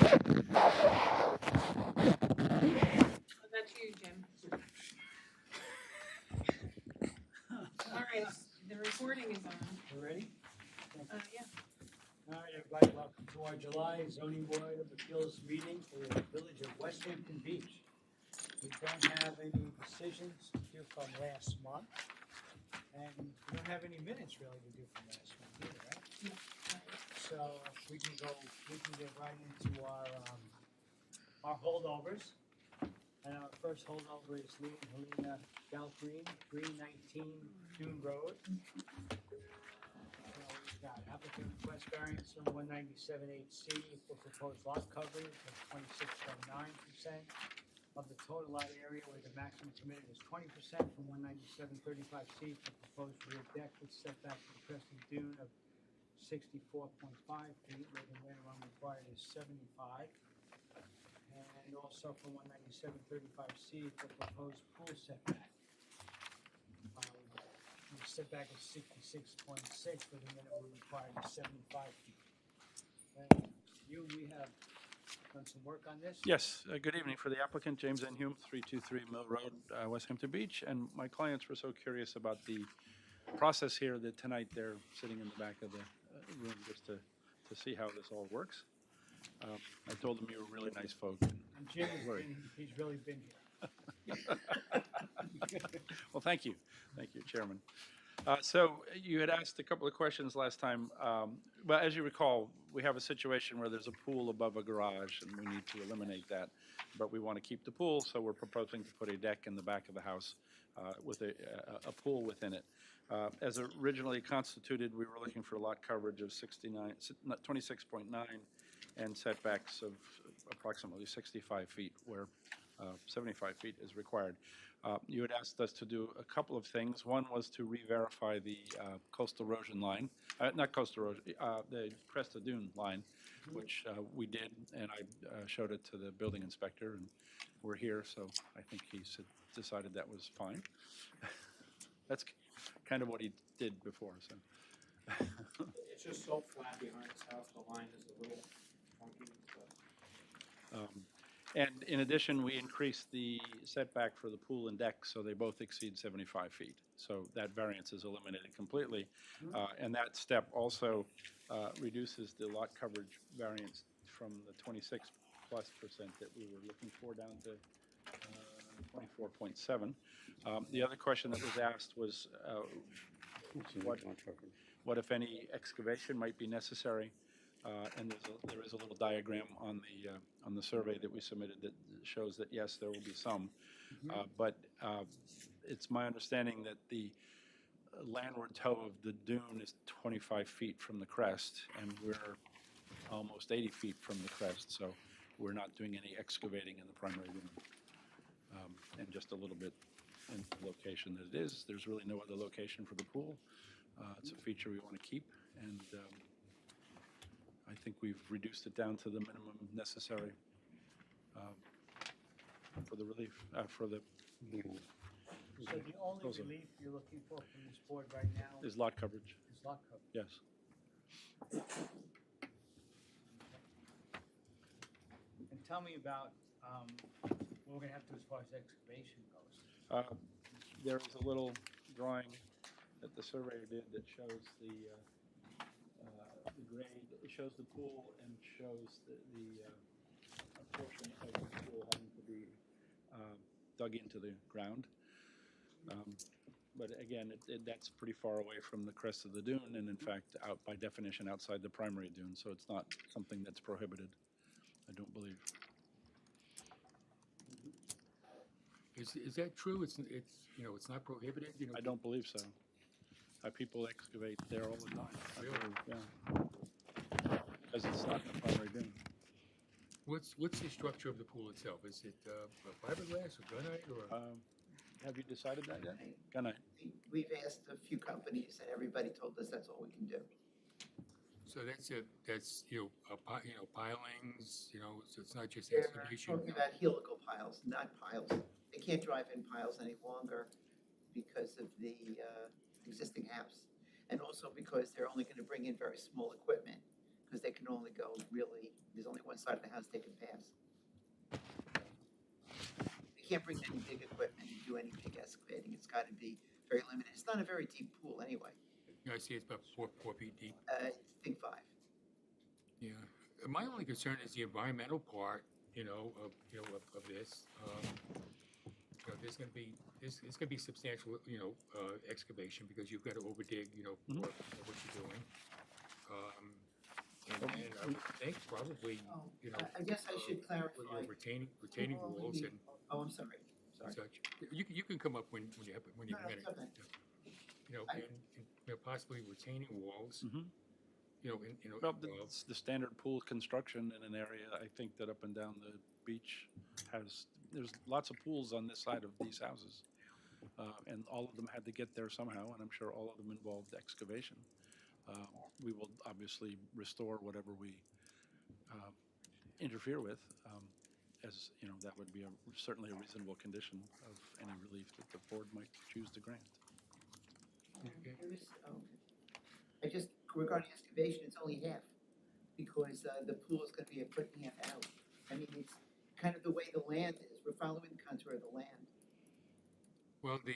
That's you, Jim. All right, the recording is on. You ready? Yeah. All right, everybody, welcome to our July zoning board of appeals meeting for the village of Westhampton Beach. We don't have any decisions to do from last month, and we don't have any minutes really to do from last month either, right? So we can get right into our holdovers. And our first holdover is Lee and Helena Galgreen, 319 Dune Road. So we've got applicant request variance from 197.8C for proposed lot coverage of 26.9% of the total lot area where the maximum permitted is 20% from 197.35C for proposed rear deck with setback to the crest of the dune of 64.5 feet where the minimum required is 75. And also from 197.35C for proposed pool setback. The setback is 66.6 for the minimum required is 75 feet. And we have done some work on this. Yes, good evening for the applicant, James N. Hume, 323 Mill Road, Westhampton Beach. And my clients were so curious about the process here that tonight they're sitting in the back of the room just to see how this all works. I told them you were really nice folk. And Jim he's really been here. Well, thank you. Thank you, Chairman. So you had asked a couple of questions last time. Well, as you recall, we have a situation where there's a pool above a garage, and we need to eliminate that. But we want to keep the pool, so we're proposing to put a deck in the back of the house with a pool within it. As originally constituted, we were looking for a lot coverage of 26.9 and setbacks of approximately 65 feet, where 75 feet is required. You had asked us to do a couple of things. One was to re-verify the coastal erosion line, not coastal erosion, the crest of dune line, which we did, and I showed it to the building inspector, and we're here, so I think he decided that was fine. That's kind of what he did before. So It's just so flat behind his house, the line is a little funky. And in addition, we increased the setback for the pool and deck, so they both exceed 75 feet. So that variance is eliminated completely. And that step also reduces the lot coverage variance from the 26+% that we were looking for down to 24.7. The other question that was asked was what, if any, excavation might be necessary. And there is a little diagram on the survey that we submitted that shows that yes, there will be some. But it's my understanding that the landward toe of the dune is 25 feet from the crest, and we're almost 80 feet from the crest, so we're not doing any excavating in the primary dune. And just a little bit in the location that it is. There's really no other location for the pool. It's a feature we want to keep, and I think we've reduced it down to the minimum necessary for the relief, for the So the only relief you're looking for from this board right now is lot coverage. is lot coverage. Yes. And tell me about what we're gonna have to do as far as excavation goes. There is a little drawing that the surveyor did that shows the grade. It shows the pool and shows a portion of the pool having to be dug into the ground. But again, that's pretty far away from the crest of the dune, and in fact, out by definition outside the primary dune. So it's not something that's prohibited, I don't believe. Is that true? It's it's not prohibited. I don't believe so. People excavate there all the time. Really? Yeah. Because it's not the primary dune. What's the structure of the pool itself? Is it fiberglass or gunite or? Have you decided that yet? Gunite. We've asked a few companies, and everybody told us that's all we can do. So that's pilings. So it's not just They're excavation. talking about helical piles, not piles. They can't drive in piles any longer because of the existing house, and also because they're only going to bring in very small equipment because they can can only go really, there's only one side of the house they can pass. They can't bring any big equipment and do any big excavating. It's gotta be very limited. It's not a very deep pool anyway. You know, I see it's about 4 feet deep. I think 5. Yeah. My only concern is the environmental part, of this. There's gonna be, it's gonna be substantial, excavation because you've got to overdig, Mhm. for what you're doing. And I would think probably, I guess I should clarify. with your retaining walls and Oh, I'm sorry. such. You can come up when you have No, no, minute. it's okay. And possibly retaining walls. Mhm. Well, Well, the standard pool construction in an area, I think that up and down the beach there's lots of pools on this side of these houses. And all of them had to get there somehow, and I'm sure all of them involved excavation. We will obviously restore whatever we interfere with, as, that would be certainly a reasonable condition of any relief that the board might choose to grant. Okay. I just, regarding excavation, it's only half, because the pool is gonna be a foot and a half out. I mean, it's kind of the way the land is, we're following the contour of the land. Well, We're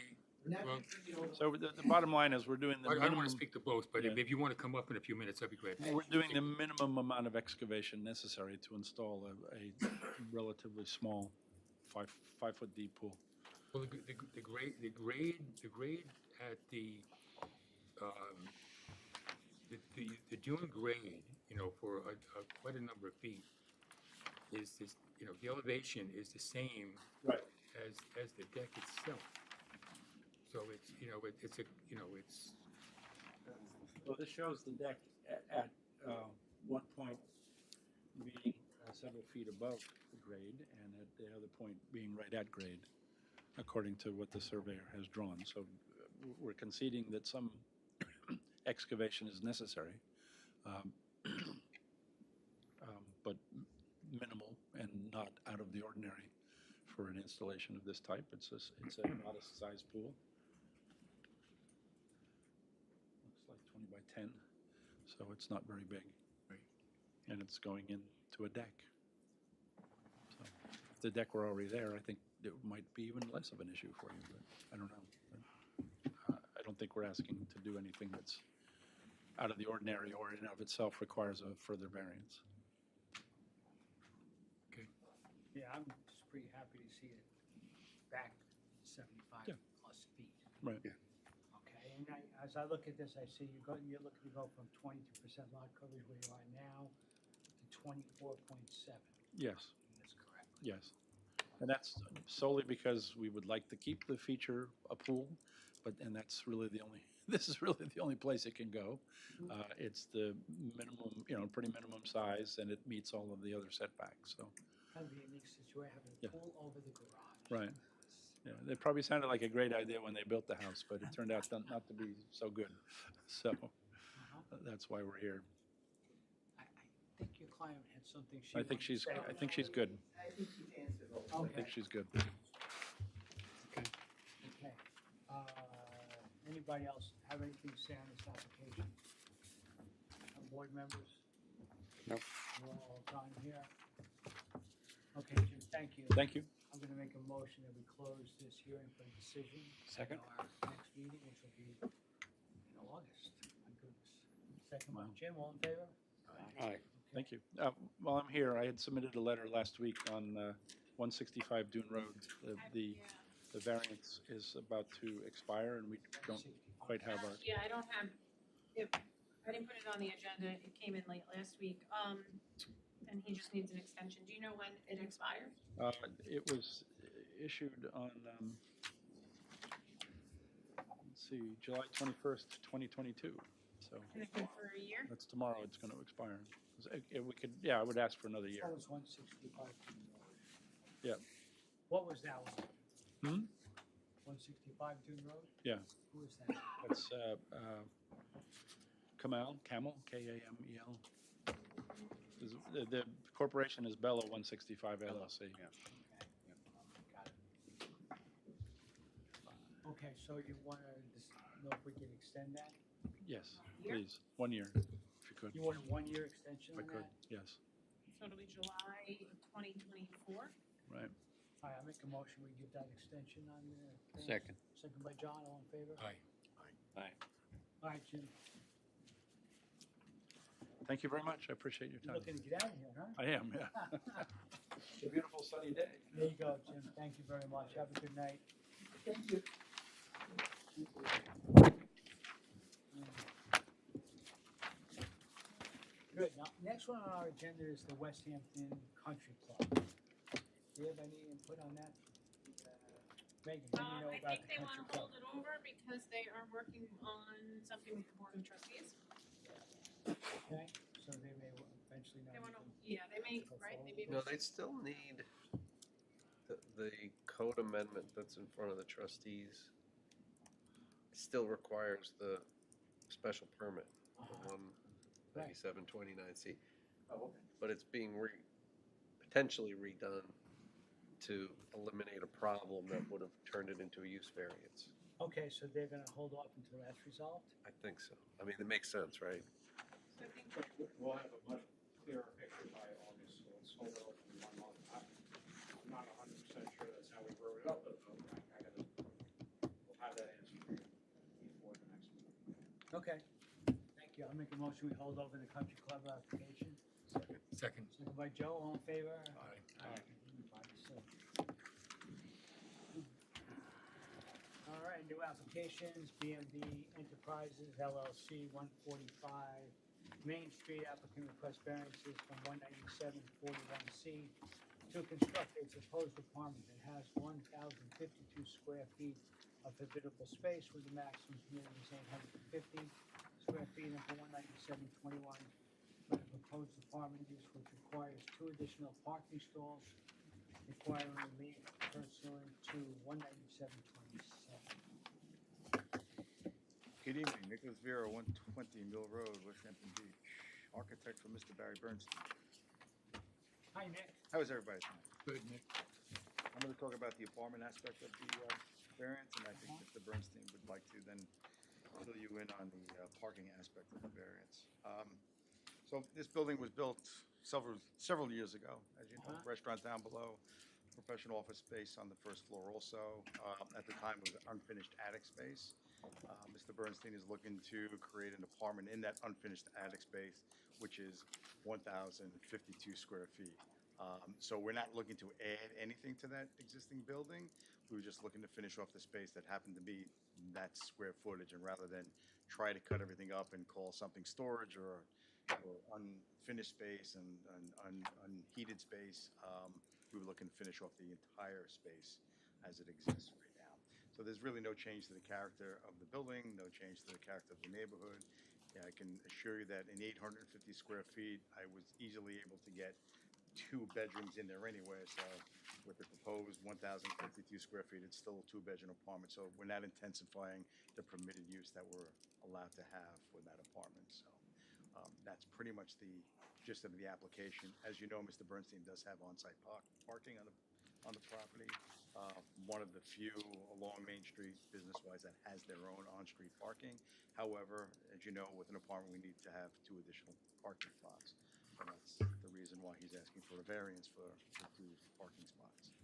not Well, gonna bring it over. So the bottom line is we're doing the I don't want minimum, to speak to both, but Yeah. if you want to come up in a few minutes, that'd be great. we're doing the minimum amount of excavation necessary to install a relatively small 5 foot deep pool. Well, the grade at the dune grade, for quite a number of feet is this, the elevation is the same Right. as the deck itself. So it's, it's, Well, this shows the deck at one point being several feet above the grade, and at the other point being right at grade, according to what the surveyor has drawn. So we're conceding that some excavation is necessary, but minimal and not out of the ordinary for an installation of this type. It's a modest-sized pool. Looks like 20 by 10, so it's not very big. Right. And And it's going into a deck. So if the deck were already there, I think it might be even less of an issue for you, but I don't know. I don't think we're asking to do anything that's out of the ordinary or in and of itself requires a further variance. Yeah, I'm just pretty happy to see it back 75 Yeah. plus feet. Right. Yeah. Okay, and as I look at this, I see you're looking to go from 22% lot coverage where you are now to 24.7. Yes, That's correct. yes. And that's solely because we would like to keep the feature a pool, and that's really this is really the only place it can go. It's the minimum, pretty minimum size, and it meets all of the other setbacks, so. Kind of a unique situation, having Yeah. a pool over the garage. Right. Yeah, it probably sounded like a great idea when they built the house, but it turned out not to be so good. So that's why we're here. I think your client had something she I think wanted to she's say. I think she's good. I think she's answered all. I think she's good. Okay. Anybody else have anything to say on this application? Board members? No. We're all done here. Okay, Jim, thank you. Thank you. I'm gonna make a motion that we close this hearing for decision. Second. At our next meeting, which will be in August. My goodness. Second one, Wow. Jim, all in favor? Aye. Thank you. While I'm here, I had submitted a letter last week on 165 Dune Road. The variance is about to expire, and we don't quite have our. Yeah, I don't have, I didn't put it on the agenda, it came in late last week, and he just needs an extension. Do you know when it expires? It was issued on, let's see, July 21st, 2022. So Is it good for a year? that's tomorrow. It's going to expire. I would ask for another year. That was 165 Dune Road. Yeah. What was that one? 165 Dune Road? Yeah. Who was that? That's Camel, Kamel. The corporation is Bella 165 LLC. Got it. Okay, so you wanna know if we can extend that? Yes, Year? please, 1 year, if you could, You want a 1-year extension I on could, that? yes, So it'll be July of 2024. right. All right, I'll make a motion, we give that extension on there. Second. Second by John, all in favor? Aye. All right, Jim, Thank you very much, I appreciate your you're time. looking to get out of here, huh? I am, yeah. It's a beautiful sunny day. There you go, Jim, thank you very much, have a good night. Thank you. Good, now, next one on our agenda is the Westhampton Country Club. Do you have any input on that? Megan, what do you know I about think the they country wanna club? hold it over because they are working on something with the board of trustees. Okay, so they may eventually not They wanna, even, yeah, they may, right, they may. No, they still need the code amendment that's in front of the trustees. Still requires the special permit, the 19729C. Oh, okay. But it's being potentially redone to eliminate a problem that would have turned it into a use variance. okay, so they're gonna hold off until that's resolved? I think so. I mean, it makes sense, right? So I think, We'll have a much clearer picture by August, so let's hold it open 1 month. I'm not 100% sure that's how we wrote it up, but we'll have that answer for you before the next meeting. Okay, thank you, I'll make a motion, we hold over the country club application. Second. Second by Joe, all in favor? Aye. All right, new applications, BMD Enterprises LLC, 145 Main Street, applicant requests variances from 19741C to construct a proposed apartment that has 1,052 square feet of habitable space with a maximum permitted is 850 square feet under 19721. For the proposed apartment use, which requires 2 additional parking stalls, requiring relief pursuant to 19727. Good evening, Nicholas Vera, 120 Mill Road, Westhampton Beach. Architect for Mr. Barry Bernstein. Hi, Nick. How is everybody tonight? Good, Nick. I'm going to talk about the apartment aspect of the variance, and I think Mr. Bernstein would like to then fill you in on the parking aspect of the variance. So this building was built several years ago, as you know, restaurant down below, professional office space on the first floor also. At the time, it was unfinished attic space. Mr. Bernstein is looking to create an apartment in that unfinished attic space, which is 1,052 square feet. So we're not looking to add anything to that existing building. We were just looking to finish off the space that happened to be that square footage, and rather than try to cut everything up and call something storage or unfinished space and unheated space, we were looking to finish off the entire space as it exists right now. So there's really no change to the character of the building, no change to the character of the neighborhood. Yeah, I can assure you that in 850 square feet, I was easily able to get 2 bedrooms in there anyway. So with the proposed 1,052 square feet, it's still a 2-bedroom apartment. So we're not intensifying the permitted use that we're allowed to have for that apartment. So that's pretty much the gist of the application. As you know, Mr. Bernstein does have on-site parking on the property. One of the few along Main Street, business-wise, that has their own on-street parking. However, as you know, with an apartment, we need to have 2 additional parking spots. And that's the reason why he's asking for a variance for 2 parking spots.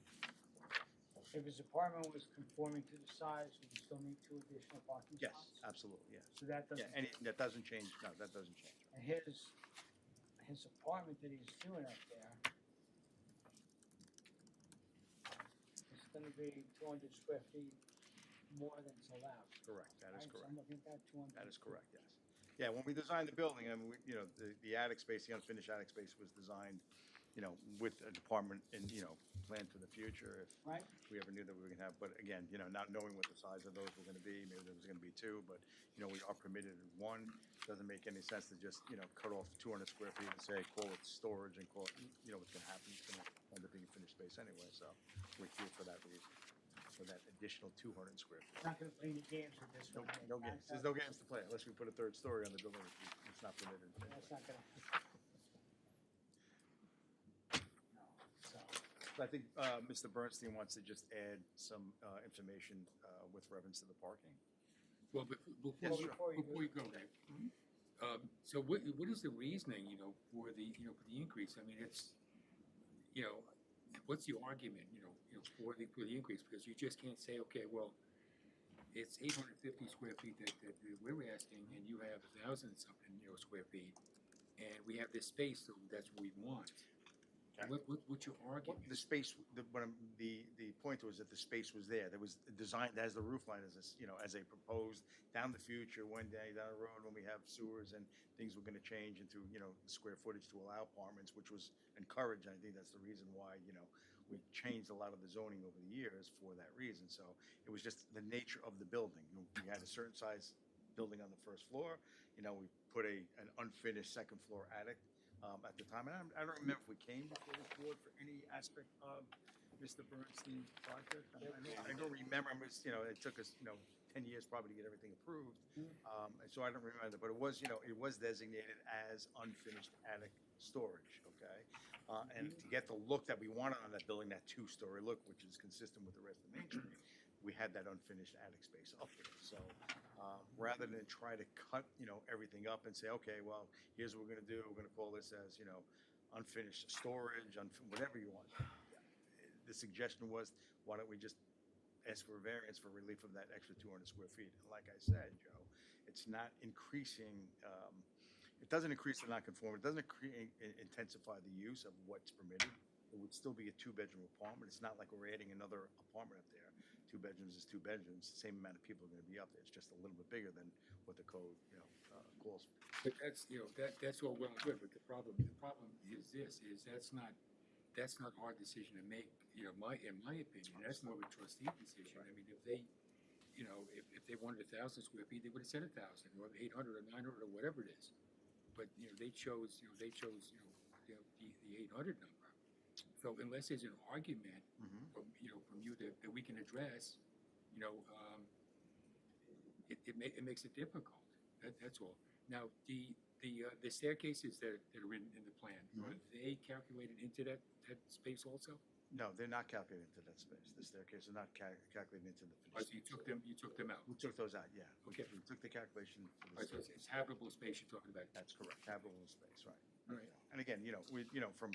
If his apartment was conforming to the size, would you still need 2 additional parking Yes, spots? absolutely, yes. So that Yeah, doesn't, that doesn't change, no, that doesn't change. and his apartment that he's doing up there, it's gonna be 200 square feet more than is allowed. Correct, that is Right, so correct. I'm looking at that 200. That is correct, yes. Yeah, when we designed the building, I mean, the attic space, the unfinished attic space was designed, with a department and, planned for the future if Right, we ever knew that we were gonna have, but again, not knowing what the size of those were gonna be, maybe there was gonna be 2, but, we are permitted in 1. Doesn't make any sense to just, cut off 200 square feet and say, call it storage and call it, what's gonna happen, it's gonna end up being finished space anyway, so we're here for that reason, for that additional 200 square feet. not gonna play any games with this No, one. Nick. no games, there's no games to play unless we put a 3rd story on the building, it's not permitted. That's not gonna. No, so, So I think Mr. Bernstein wants to just add some information with reference to the parking. Well, Yes, sure. before you go, Nick, So what is the reasoning, you know, for the, you know, for the increase? I mean, it's, you know, what's the argument, for the increase? Because you just can't say, okay, well, it's 850 square feet that we're asking, and you have 1,000 something, square feet, and we have this space, so that's what we want. Okay. What's your argument? The space, the point was that the space was there. There was designed as the roof line, as this, as a proposed down the future, one day down the road when we have sewers and things were gonna change into, the square footage to allow apartments, which was encouraged. And I think that's the reason why, we changed a lot of the zoning over the years for that reason. So it was just the nature of the building. We had a certain size building on the first floor. We put an unfinished second floor attic at the time. And I don't remember if we came before this board for any aspect of Mr. Bernstein's project. I don't remember. It took us, 10 years probably to get everything approved. And so I don't remember, but it was designated as unfinished attic storage, okay? And to get the look that we wanted on that building, that two-story look, which is consistent with the rest of Main Street, we had that unfinished attic space up there. So rather than try to cut, everything up and say, okay, well, here's what we're gonna do. We're gonna call this as, unfinished storage, whatever you want. The suggestion was, why don't we just ask for a variance for relief of that extra 200 square feet? And like I said, Joe, it's not increasing, it doesn't increase the nonconformity, it doesn't intensify the use of what's permitted. It would still be a two-bedroom apartment. It's not like we're adding another apartment up there. 2 bedrooms is 2 bedrooms. The same amount of people are going to be up there. It's just a little bit bigger than what the code, calls for. But that's, that's all well and good, but the problem is this, is that's not our decision to make, in my opinion. That's more of a trustee decision. I mean, if they, if they wanted 1,000 square feet, they would have said 1,000 or 800 or 900 or whatever it is. But, they chose, the 800 number. So unless there's an argument from you that we can address, it makes it difficult. That's all. Now, the staircases that are in the plan, are they calculated into that space also? No, they're not calculated into that space. The staircase are not calculated into the Oh, finished. so you took them out? We took those out, yeah. Okay. We took the calculation for the Right, so it's habitable space you're talking about? That's correct, habitable space, right. Right. And again, from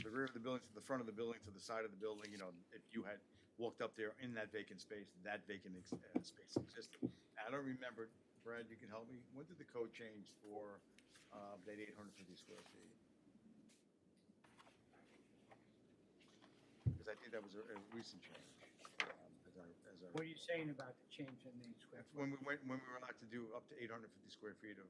the rear of the building to the front of the building to the side of the building, if you had walked up there in that vacant space, that vacant space existed. I don't remember, Brad, you can help me, when did the code change for that 850 square feet? Because I think that was a recent change, as I What are you saying about the change in the square foot? when we were allowed to do up to 850 square feet of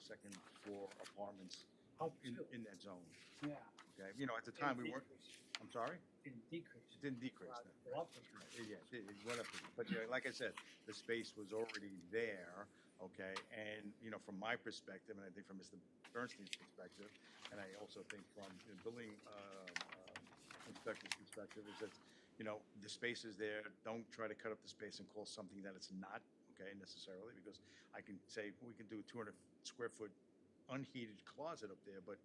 second floor apartments Up in to, that zone, yeah. okay? At the time, we weren't, Decrease. I'm sorry? Didn't decrease. It didn't decrease, Well, no. go up. Yeah, it went up, but like I said, the space was already there, okay? And, from my perspective, and I think from Mr. Bernstein's perspective, and I also think from the building inspector's perspective, is that, the space is there. Don't try to cut up the space and call something that it's not, okay, necessarily, because I can say, we can do a 200 square foot unheated closet up there, but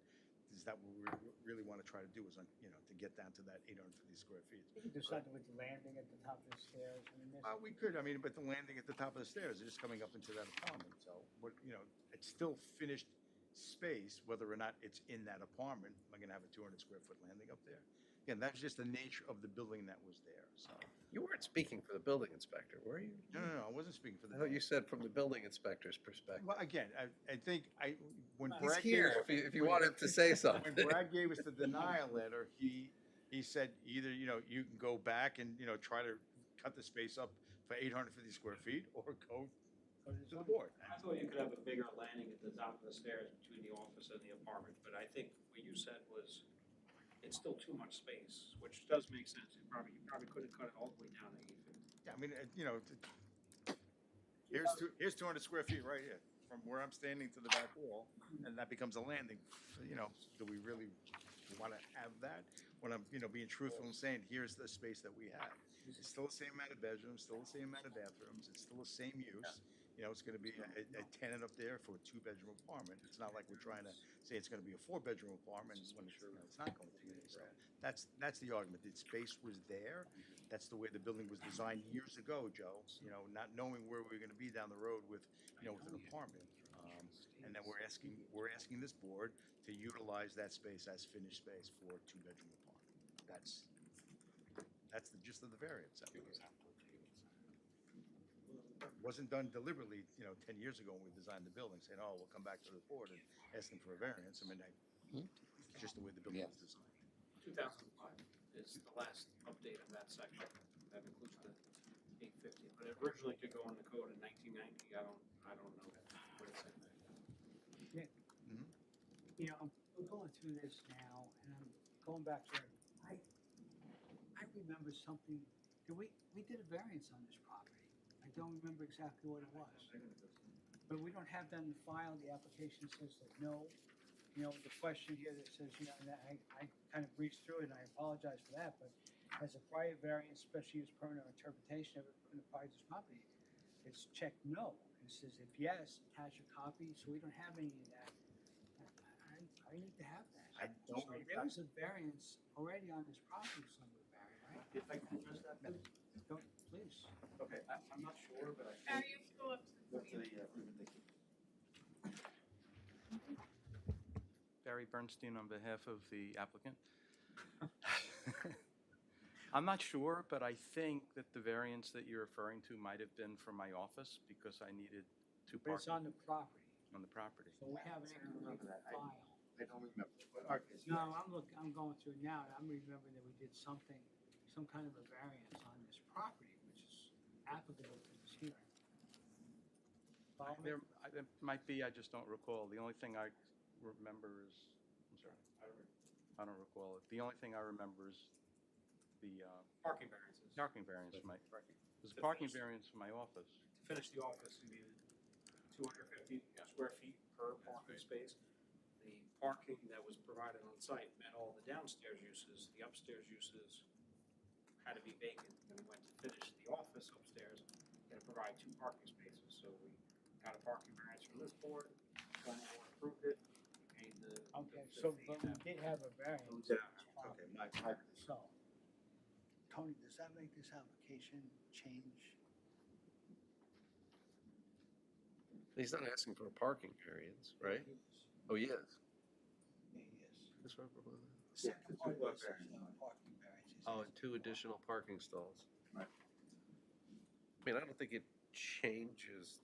is that what we really want to try to do, is, to get down to that 850 square feet? You could do something with the landing at the top of the stairs. I mean, We could, but the landing at the top of the stairs is just coming up into that apartment, so, but, it's still finished space, whether or not it's in that apartment. Am I gonna have a 200 square foot landing up there? Again, that's just the nature of the building that was there, so. You weren't speaking for the building inspector, were you? No, I wasn't speaking for the. I thought you said from the building inspector's perspective. Well, again, I think when He's Brad here, gave, if you wanted to say when something. Brad gave us the denial letter, he said either, you can go back and, try to cut the space up for 850 square feet, or go to the board. I thought you could have a bigger landing at the top of the stairs between the office and the apartment, but I think what you said was, it's still too much space, which does make sense. You probably couldn't cut it all the way down to 850. Yeah, I mean, here's 200 square feet right here, from where I'm standing to the back wall, and that becomes a landing. So, do we really want to have that? When I'm, being truthful and saying, here's the space that we have. It's still the same amount of bedrooms, still the same amount of bathrooms, it's still the same use. It's gonna be a tenant up there for a 2-bedroom apartment. It's not like we're trying to say it's gonna be a 4-bedroom apartment when it's not going to be. So that's the argument. The space was there. That's the way the building was designed years ago, Joe. Not knowing where we were gonna be down the road with, with an apartment. And then we're asking this board to utilize that space as finished space for a two-bedroom apartment. That's the gist of the variance application. Wasn't done deliberately, 10 years ago when we designed the building, saying, oh, we'll come back to the board and ask them for a variance. I mean, it's just the way the building was designed. 2005 is the last update of that section. That includes the 850. But it originally did go in the code in 1990. I don't know what it said. We're going through this now, and I'm going back to, I remember something, we did a variance on this property. I don't remember exactly what it was. But we don't have that in the file, the application says that no. The question here that says, and I kind of breezed through it, and I apologize for that, but as a prior variance, special use permit or interpretation of it in the prior to this property, it's checked no. It says if yes, attach a copy, so we don't have any of that. I need to have that. I don't So there was a variance already on this property somewhere, Barry, right? If I can address that, please. Go, please. Okay, I'm not sure, but I Are think. you go up to the podium? Barry Bernstein on behalf of the applicant. I'm not sure, but I think that the variance that you're referring to might have been from my office because I needed two But it's parking on the property, on the property. so we have an incomplete file. I don't remember. No, I'm going through it now, and I'm remembering that we did something, some kind of a variance on this property, which is applicable to this hearing. Follow me? It might be, I just don't recall. The only thing I remember is, I'm sorry, I don't recall it. The only thing I remember is the Parking variances. parking variance from my, Parking. it was a parking variance from my office. To finish the office, you needed 250 square feet per parking space. The parking that was provided on site met all the downstairs uses. The upstairs uses had to be vacant. When we went to finish the office upstairs, we had to provide 2 parking spaces. So we got a parking variance from this board, planning board approved it, we paid the. Okay, the so, fee but and we did have a variance. Yeah, Okay, So, Tony, does that make this application change? He's not asking for a parking variance, right? Oh, he is. Yeah, he is. That's what we're doing. Second part of this is parking variance. Oh, and 2 additional parking stalls. Right. I mean, I don't think it changes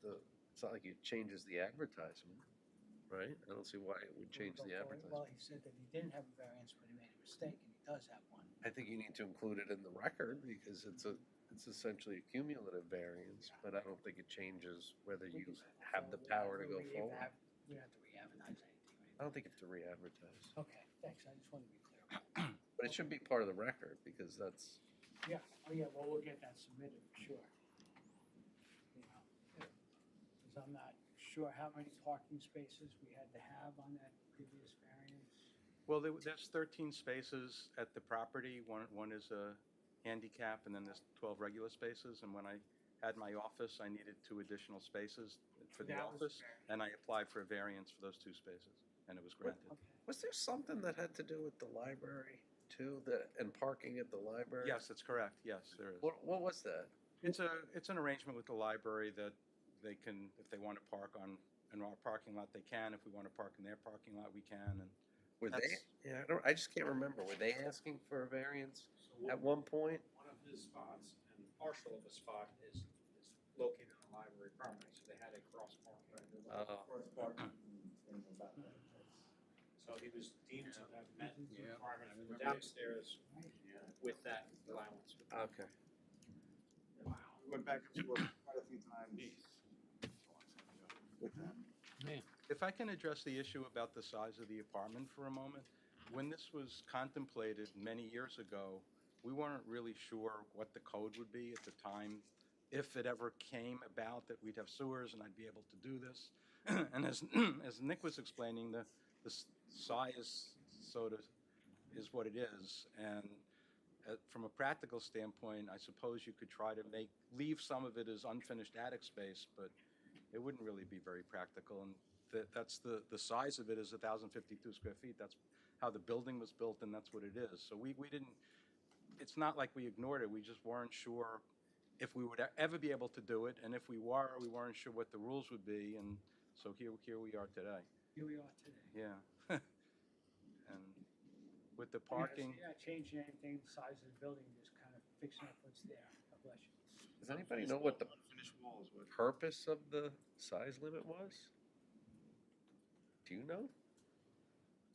it's not like it changes the advertisement, right? I don't see why it would change the advertisement. Well, he said that he didn't have a variance, but he made a mistake, and he does have one. I think you need to include it in the record because it's essentially a cumulative variance, but I don't think it changes whether you have the power to go forward. We don't have to re-advertise anything, I right? don't think you have to re-advertise, Okay, thanks, I just wanted to be clear about that. but it should be part of the record because that's, Yeah, oh yeah, well, we'll get that submitted for sure. Because I'm not sure how many parking spaces we had to have on that previous variance. Well, there's 13 spaces at the property. One is a handicap, and then there's 12 regular spaces. And when I had my office, I needed 2 additional spaces for the That was office, a variance. and I applied for a variance for those 2 spaces, and it was granted. Okay. was there something that had to do with the library too, and parking at the library? Yes, that's correct. Yes, there is. What was that? It's an arrangement with the library that they can, if they want to park in our parking lot, they can. If we want to park in their parking lot, we can. And Were they? That's- Yeah, I just can't remember. Were they asking for a variance So at one point? one of his spots and partial of a spot is located in the library property, so they had a cross parking. So he was deemed to have met the requirement for the downstairs with that allowance. Okay. We went back and forth quite a few times with that. if I can address the issue about the size of the apartment for a moment, when this was contemplated many years ago, we weren't really sure what the code would be at the time, if it ever came about that we'd have sewers and I'd be able to do this. And as Nick was explaining, the size sort of is what it is. And from a practical standpoint, I suppose you could try to leave some of it as unfinished attic space, but it wouldn't really be very practical. And that's the size of it is 1,052 square feet. That's how the building was built, and that's what it is. So we didn't, it's not like we ignored it. We just weren't sure if we would ever be able to do it. And if we were, we weren't sure what the rules would be. And So here we are today. Here we are today. Yeah. And with the Yeah, parking, so you're not changing anything, the size of the building, just kind of fixing up what's there. God bless you. Does anybody know what the Unfinished walls with. purpose of the size limit was? Do you know?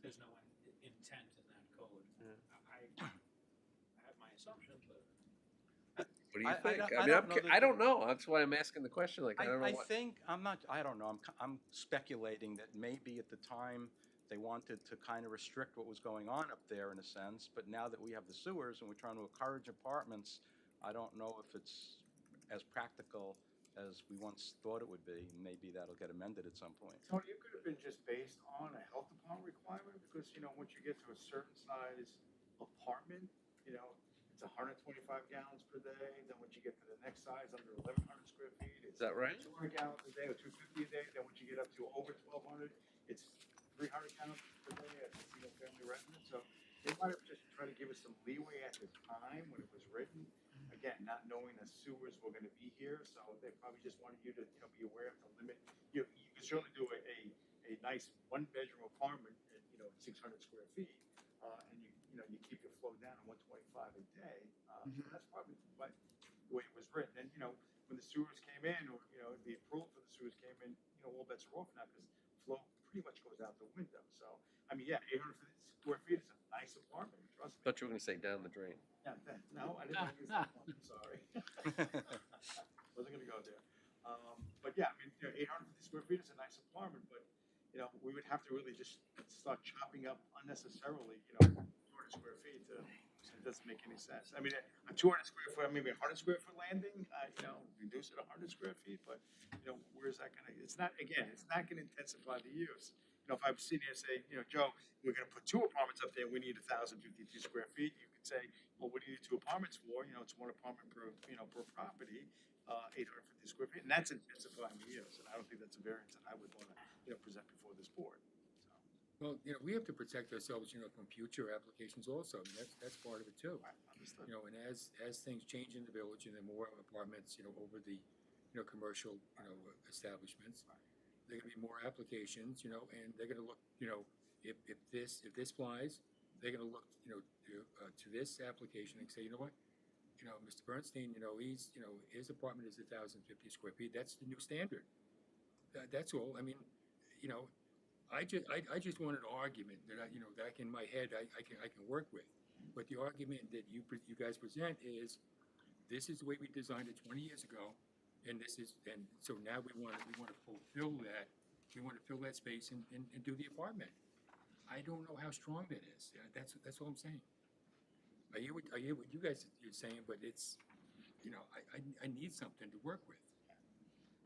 There's no intent in that code. Yeah. I have my assumptions, but. What do you I think? don't- I I mean, don't know that I the- don't know. That's why I'm asking the question. Like, I don't know I what. think, I don't know, I'm speculating that maybe at the time they wanted to kind of restrict what was going on up there in a sense, but now that we have the sewers and we're trying to encourage apartments, I don't know if it's as practical as we once thought it would be. Maybe that'll get amended at some point. Tony, it could have been just based on a health department requirement, because, once you get to a certain size apartment, it's 125 gallons per day, then once you get to the next size, under 1,100 square feet, it's Is that right? 200 gallons a day or 250 a day, then once you get up to over 1,200, it's 300 gallons per day as a single-family residence, so they might have just tried to give us some leeway at the time when it was written. Again, not knowing that sewers were gonna be here, so they probably just wanted you to, be aware of the limit. You can certainly do a nice one-bedroom apartment at, 600 square feet, and you keep your flow down to 125 a day. So that's probably the way it was written. And, when the sewers came in, or, the approval for the sewers came in, all bets are off now, because flow pretty much goes out the window. So, I mean, yeah, 850 square feet is a nice apartment, trust me. Thought you were going to say down the drain. No, I didn't use that one, I'm sorry. Wasn't gonna go there. But yeah, I mean, 850 square feet is a nice apartment, but, we would have to really just start chopping up unnecessarily, 200 square feet it doesn't make any sense. I mean, a 200 square foot, maybe a 100 square foot landing, reduce it 100 square feet, but, where's that gonna, it's not gonna intensify the use. If I'm sitting here saying, Joe, we're gonna put 2 apartments up there, we need 1,052 square feet, you could say, well, what do you need 2 apartments for? It's 1 apartment per, per property, 850 square feet, and that's intensifying the use, and I don't think that's a variance that I would wanna, present before this board, so. Well, we have to protect ourselves, from future applications also. I mean, that's part of it too. Right, understood. And as things change in the village and there are more apartments, over the, commercial, establishments, there are gonna be more applications, and they're gonna look, if this flies, they're gonna look, to this application and say, you know what? Mr. Bernstein, his apartment is 1,050 square feet. That's the new standard. That's all. I mean, I just want an argument that that in my head I can work with. But the argument that you guys present is, this is the way we designed it 20 years ago, and so now we want to fulfill that. We want to fill that space and do the apartment. I don't know how strong that is. That's all I'm saying. I hear what you guys are saying, but it's, I need something to work with.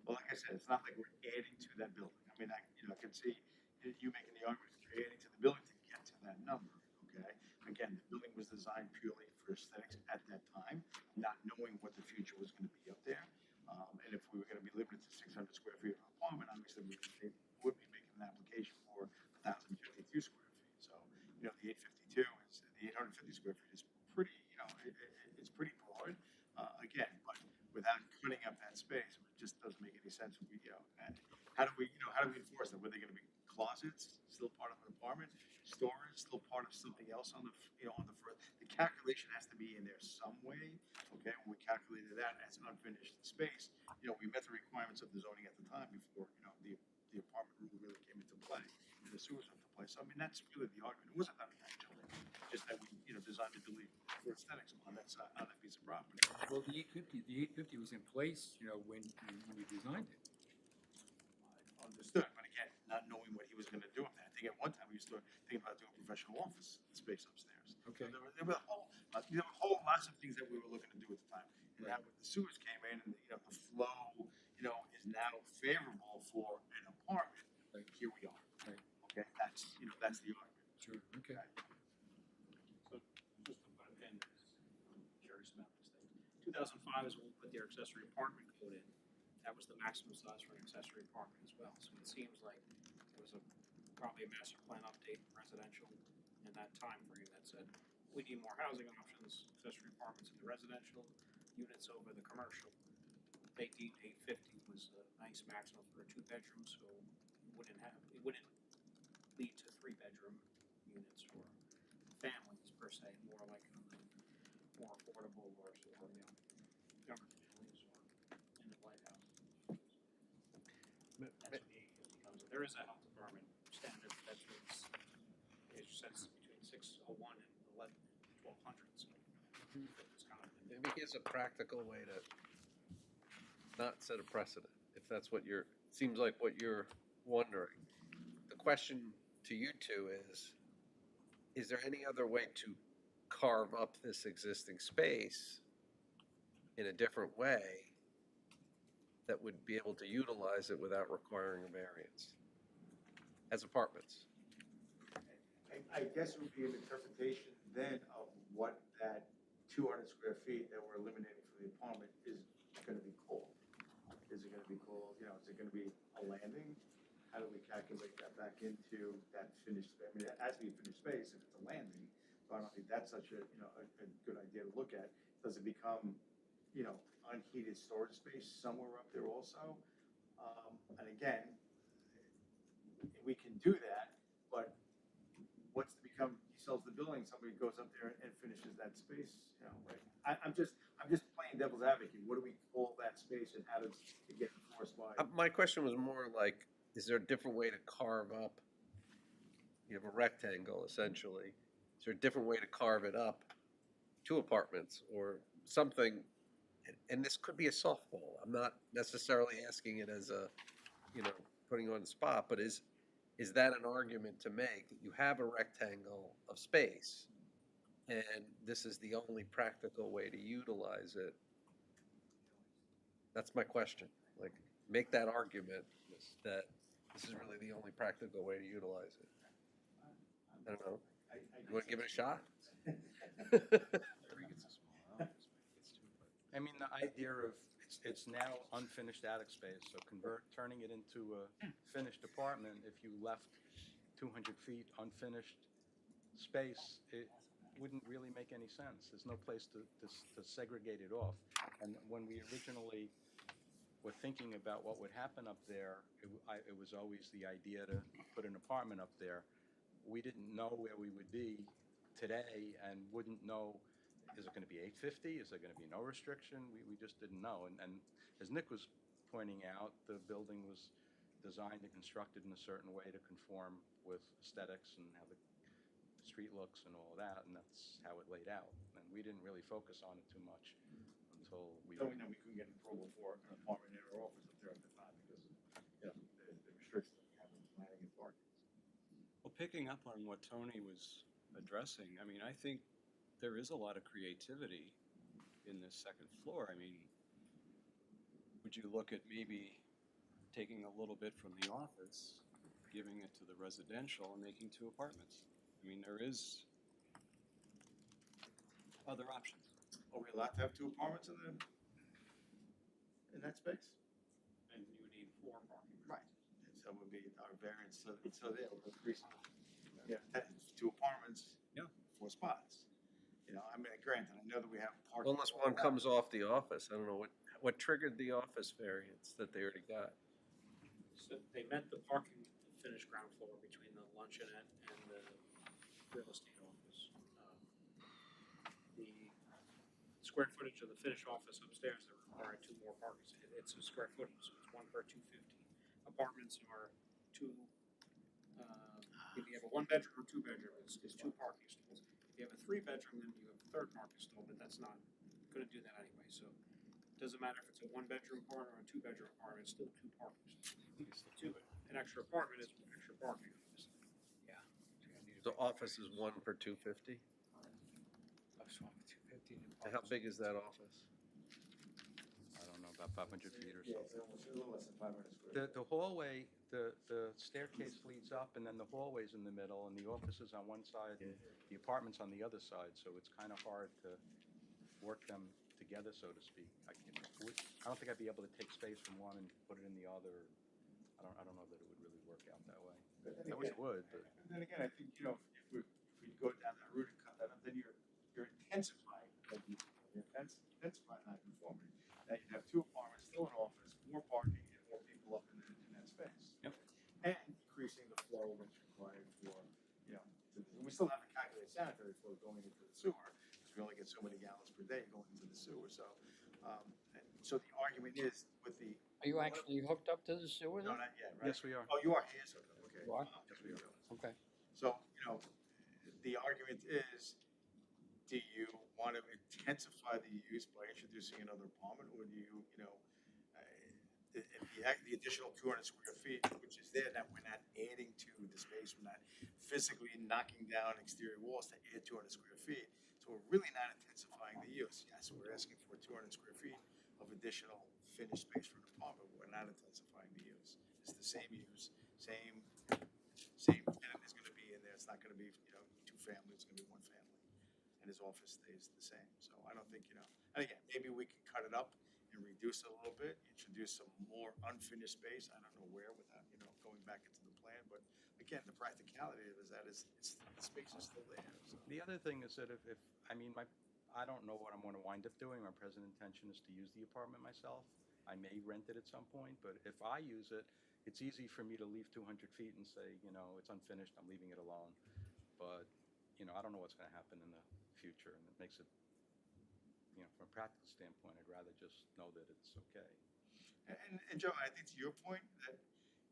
Well, like I said, it's not like we're adding to that building. I mean, I can see you making the argument that you're adding to the building to get to that number, okay? Again, the building was designed purely for aesthetics at that time, not knowing what the future was gonna be up there. And if we were gonna be limited to 600 square feet of apartment, obviously we would be making an application for 1,052 square feet. So, the 850 square feet is pretty, it's pretty broad. Again, but without cutting up that space, it just doesn't make any sense. And how do we enforce that? Were they gonna be closets, still part of an apartment, storage, still part of something else on the, on the first? The calculation has to be in there some way, okay? When we calculated that as unfinished space, we met the requirements of the zoning at the time before, the apartment rule really came into play, and the sewers went into play. So, I mean, that's really the argument. It wasn't that intentional, just that we, designed it to leave for aesthetics on that side, on that piece of property. Well, the 850 was in place, when we designed it. Understood, but again, not knowing what he was gonna do with that. I think at one time we started thinking about doing professional office space upstairs. Okay. So there were a whole lots of things that we were looking to do at the time. And now with the sewers came in and, the flow, is now favorable for an apartment. Right. Here we are. Right. Okay, that's the argument. Sure, okay. So, just to put in, curious about this thing. 2005 is when we put the accessory apartment code in. That was the maximum size for an accessory apartment as well. So it seems like there was probably a master plan update residential in that time frame that said, we need more housing options, accessory apartments in the residential, units over the commercial. 850 was a nice maximum for a 2-bedroom, so it wouldn't lead to 3-bedroom units or families per se, more like more affordable or younger families or in the White House. That's what it becomes. There is a health department standard that is, it says between 601 and 1200, so it's kind of. Maybe here's a practical way to not set a precedent, if that's what seems like what you're wondering. The question to you two is there any other way to carve up this existing space in a different way that would be able to utilize it without requiring a variance as apartments? I guess it would be an interpretation then of what that 200 square feet that we're eliminating from the apartment is gonna be called. Is it gonna be called, is it gonna be a landing? How do we calculate that back into that finished space? I mean, it has to be a finished space if it's a landing, so I don't think that's such a good idea to look at. Does it become, unheated storage space somewhere up there also? And again, we can do that, but what's to become, he sells the building, somebody goes up there and finishes that space, right? I'm just playing devil's advocate. What do we call that space and how does it get enforced by? My question was more like, is there a different way to carve up? You have a rectangle essentially. Is there a different way to carve it up to apartments or something? And this could be a softball. I'm not necessarily asking it as a, putting you on the spot, but is that an argument to make that you have a rectangle of space and this is the only practical way to utilize it? That's my question. Like, make that argument that this is really the only practical way to utilize it. I don't know. You want to give it a shot? I mean, the idea of, it's now unfinished attic space, so turning it into a finished apartment, if you left 200 feet unfinished space, it wouldn't really make any sense. There's no place to segregate it off. And when we originally were thinking about what would happen up there, it was always the idea to put an apartment up there. We didn't know where we would be today and wouldn't know, is it going to be 850? Is there going to be no restriction? We just didn't know. And as Nick was pointing out, the building was designed and constructed in a certain way to conform with aesthetics and how the street looks and all that, and that's how it laid out. And we didn't really focus on it too much until we. So we know we couldn't get approval for an apartment in our office up there at the time because of, the restrictions that we have in planning and parking. Well, picking up on what Tony was addressing, I mean, I think there is a lot of creativity in this second floor. I mean, would you look at maybe taking a little bit from the office, giving it to the residential and making 2 apartments? I mean, there is other options. Are we allowed to have 2 apartments in that space? And you would need 4 parking. Right. And so it would be our variance, so they'll increase, 2 apartments. Yeah. 4 spots. I mean, granted, I know that we have parking. Unless one comes off the office. I don't know what triggered the office variance that they already got. So they met the parking, finished ground floor between the luncheonette and the real estate office. The square footage of the finished office upstairs, they require 2 more parking. It's a square footage, so it's 1 per 250. Apartments are 2, if you have a 1-bedroom or 2-bedroom, it's 2 parking stalls. If you have a 3-bedroom, then you have a 3rd parking stall, but that's not gonna do that anyway, so it doesn't matter if it's a 1-bedroom apartment or a 2-bedroom apartment, it's still 2 parking stalls. An extra apartment is extra parking, obviously. Yeah. So office is 1 per 250? And how big is that office? I don't know, about 500 feet or Yeah, something. it's a little less than 500 square. The hallway, the staircase leads up, and then the hallway's in the middle, and the office is on one side, the apartment's on the other side, so it's kind of hard to work them together, so to speak. I don't think I'd be able to take space from one and put it in the other. I don't know that it would really work out that way. I wish it would, but. And then again, I think, if we go down that route and cut that up, then you're intensifying, intensifying non-conformity. Now you have 2 apartments, still an office, more parking, and more people up in that space. Yep. And sanitary flow going into the sewer, because we only get so many gallons per day going into the sewer, so, and so the argument is with the. Are you actually hooked up to the sewer No, then? not yet, right? Yes, we are. Oh, you are, yes, okay, okay. You are? Yes, we are. Okay. So, the argument is, do you want to intensify the use by introducing another apartment, or do you, the additional 200 square feet, which is there, that we're not adding to the space, we're not physically knocking down exterior walls to add 200 square feet, so we're really not intensifying the use. Yes, we're asking for 200 square feet of additional finished space for an apartment, but we're not intensifying the use. It's the same use, same tenant is gonna be in there, it's not gonna be, two family, it's gonna be one family. And his office stays the same, so I don't think, and again, maybe we can cut it up and reduce it a little bit, introduce some more unfinished space, I don't know where, without, going back into the plan, but again, the practicality of it is that the space is still there, so. The other thing is that if I don't know what I'm gonna wind up doing. My present intention is to use the apartment myself. I may rent it at some point, but if I use it, it's easy for me to leave 200 feet and say, it's unfinished, I'm leaving it alone. But, I don't know what's gonna happen in the future, and it makes it, from a practical standpoint, I'd rather just know that it's okay. And Joe, I think to your point, that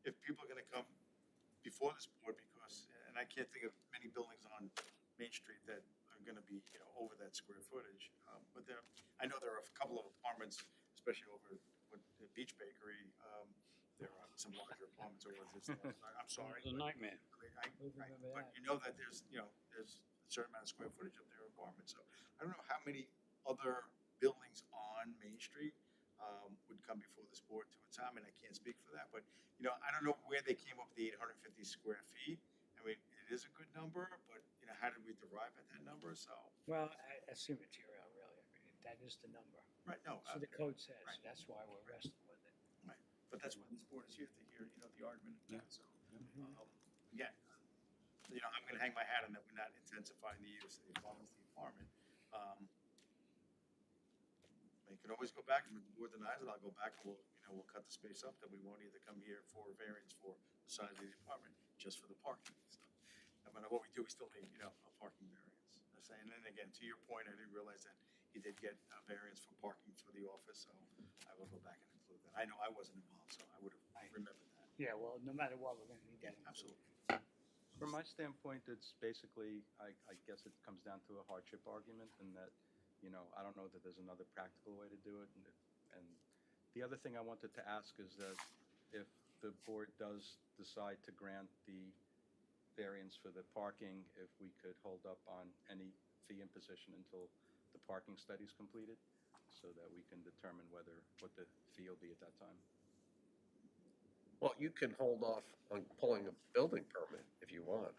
if people are gonna come before this board, because, and I can't think of many buildings on Main Street that are gonna be, over that square footage, but I know there are a couple of apartments, especially over with the Beach Bakery, there are some larger apartments over this, I'm sorry. It was a nightmare. But that there's a certain amount of square footage of their apartment, so I don't know how many other buildings on Main Street would come before this board to a time, and I can't speak for that, but, I don't know where they came up with the 850 square feet. I mean, it is a good number, but, how did we derive at that number, so. Well, it's immaterial, really. I mean, that is the number. Right, no. So the code says, right. that's why we're wrestling with it. Right, but that's why this board is here, to hear, the argument of that, so. Again, I'm gonna hang my hat on that, we're not intensifying the use of the apartment. You can always go back, and if the board denies it, I'll go back and we'll cut the space up, that we won't either come here for a variance for the size of the apartment, just for the parking, so. No matter what we do, we still need, a parking variance. And then again, to your point, I didn't realize that he did get a variance for parking for the office, so I will go back and include that. I know I wasn't involved, so I would have remembered that. Yeah, well, no matter what, we're gonna need that. Absolutely. From my standpoint, it's basically, I guess it comes down to a hardship argument, and that, I don't know that there's another practical way to do it. And the other thing I wanted to ask is that if the board does decide to grant the variance for the parking, if we could hold up on any fee imposition until the parking study is completed, so that we can determine what the fee will be at that time. Well, you can hold off on pulling a building permit if you want.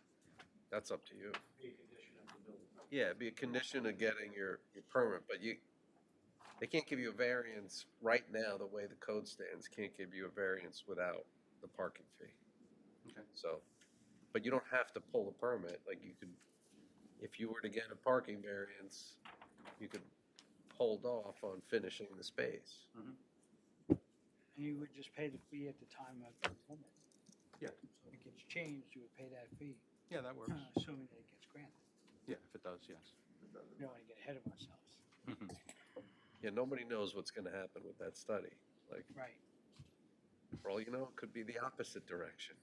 That's up to you. Be a condition of the building. Yeah, it'd be a condition of getting your permit, but they can't give you a variance right now, the way the code stands, can't give you a variance without the parking fee. Okay. So, but you don't have to pull a permit, like you could, if you were to get a parking variance, you could hold off on finishing the space. And you would just pay the fee at the time of the permit. Yeah. So if it gets changed, you would pay that fee, Yeah, that works. assuming that it gets granted. Yeah, if it does, yes. We don't wanna get ahead of ourselves. Yeah, nobody knows what's gonna happen with that study. Like, Right. for all you know, it could be the opposite direction.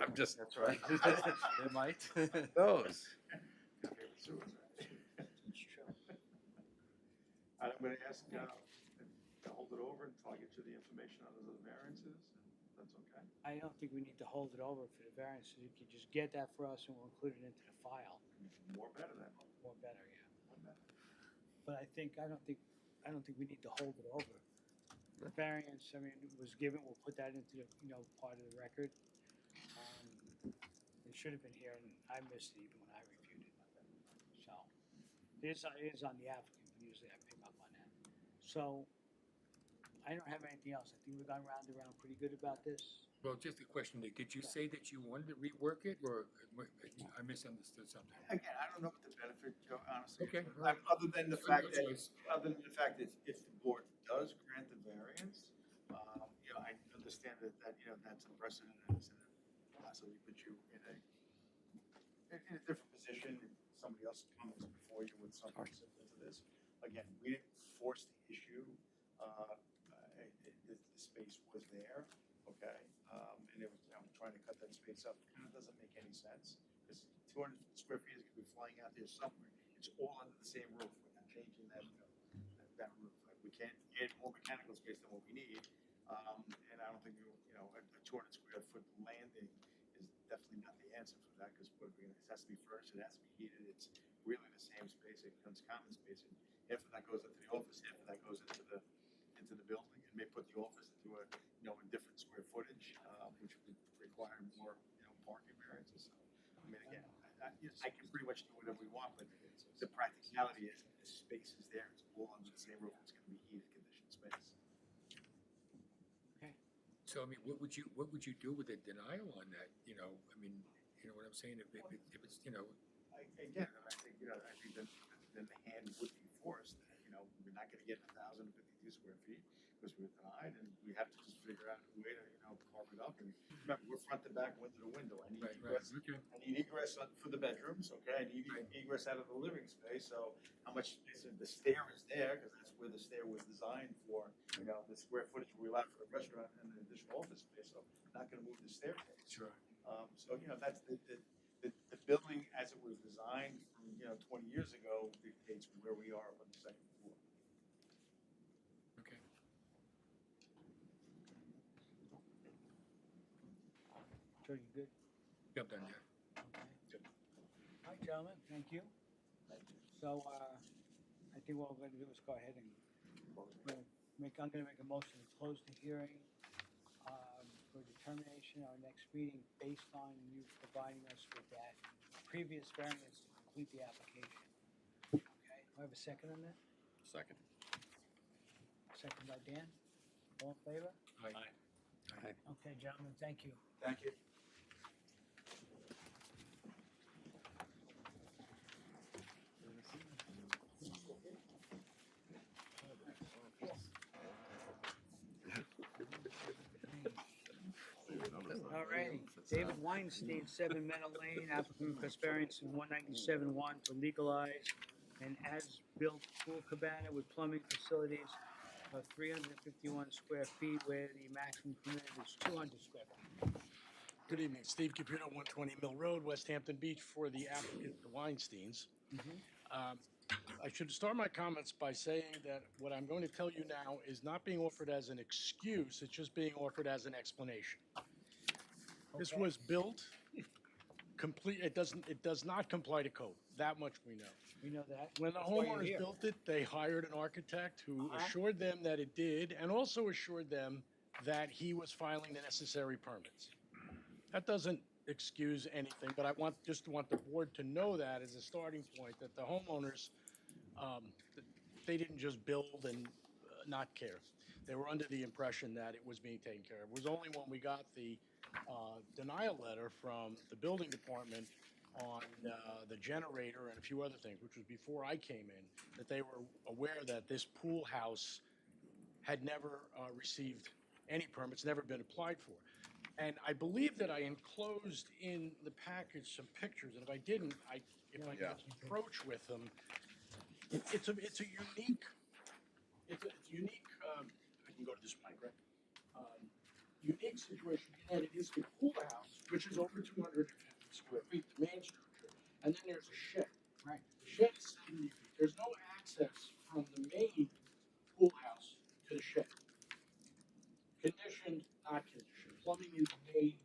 I'm just. That's right. It might. Knows. It's true. I'm gonna ask, to hold it over until I get you the information on those variances, and that's okay. I don't think we need to hold it over for the variance. You can just get that for us and we'll include it into the file. More better than, More better, yeah. more better. But I don't think we need to hold it over. The variance, I mean, it was given, we'll put that into the, part of the record. It should have been here and I missed it even when I reviewed it. So, it is on the applicant, but usually I pick up on that. So, I don't have anything else. I think we've gone round and around pretty good about this. Well, just a question, Nick, did you say that you wanted to rework it, or I misunderstood something? Again, I don't know what the benefit, Joe, honestly. Okay. Other than the fact that, if the board does grant the variance, I understand that, that's a precedent, and it's gonna possibly put you in a different position. Somebody else else comes before you with something similar to this, again, we didn't force the issue. The space was there, okay? And it was, you know, trying to cut that space up kind of doesn't make any sense. Because 200 square feet is gonna be flying out there somewhere. It's all under the same roof. We're not changing that, that roof. Like, we can't add more mechanical space than what we need. And I don't think, you know, a 200 square foot landing is definitely not the answer for that, because it has to be furnished, it has to be heated, it's really the same space, it becomes common space, and half of that goes into the office, half of that goes into the building, and may put the office into a, you know, a different square footage, which would require more, you know, parking variances, so, I mean, again, I can pretty much do whatever we want, but the practicality is, the space is there, it's all under the same roof, it's gonna be heated, conditioned space. So, I mean, what would you do with a denial on that, you know, I mean, you know what I'm saying, if it's, you know. I think, you know, I think then the hand would be forced, that, you know, we're not gonna get 1,052 square feet, because we're denied, and we have to just figure out a way to, you know, carve it up, and remember, we're front to back, window to window, I need egress, Okay. I need egress for the bedrooms, okay, I need egress out of the living space, so how much space, the stair is there, because that's where the stair was designed for, you know, the square footage we allowed for the restaurant and the additional office space, so not gonna move the staircase. Sure. So, you know, that's the building as it was designed from, you know, 20 years ago dictates where we are up on the second floor. Okay. So you good? Yep, done, yeah. Okay. All right, gentlemen, thank you. So, I think what we're gonna do is go ahead and I'm gonna make a motion to close the hearing, for determination of our next meeting based on you providing us with that previous variance to complete the application. Okay, do I have a second on that? Second. Second by Dan. All in favor? Aye. Okay, gentlemen, thank you. Thank you. All righty, David Weinstein, 7 Meadow Lane, applicant requests variance in 197-1 to legalize an as-built pool cabana with plumbing facilities of 351 square feet, where the maximum permitted is 200 square feet. Good evening, Steve Caputo, 120 Mill Road, Westhampton Beach, for the applicant, the Weinsteins. I should start my comments by saying that what I'm going to tell you now is not being offered as an excuse, it's just being offered as an explanation. This was built complete, it does not comply to code, that much we know. We know that. When the That's why you're homeowners here. built it, they hired an architect who assured them that it did, and also assured them that he was filing the necessary permits. That doesn't excuse anything, but I want the board to know that as a starting point, that the homeowners, they didn't just build and not care. They were under the impression that it was being taken care of. It was only when we got the denial letter from the building department on the generator and a few other things, which was before I came in, that they were aware that this pool house had never received any permits, never been applied for. And I believe that I enclosed in the package some pictures, and if I didn't, if I could approach with them, it's a unique, I can go to this mic, right? Unique situation, and it is a pool house, which is over 250 square feet, the main structure, and then there's a shed. Right. The shed is 70 feet. There's no access from the main pool house to the shed. Conditioned, not conditioned. Plumbing is made,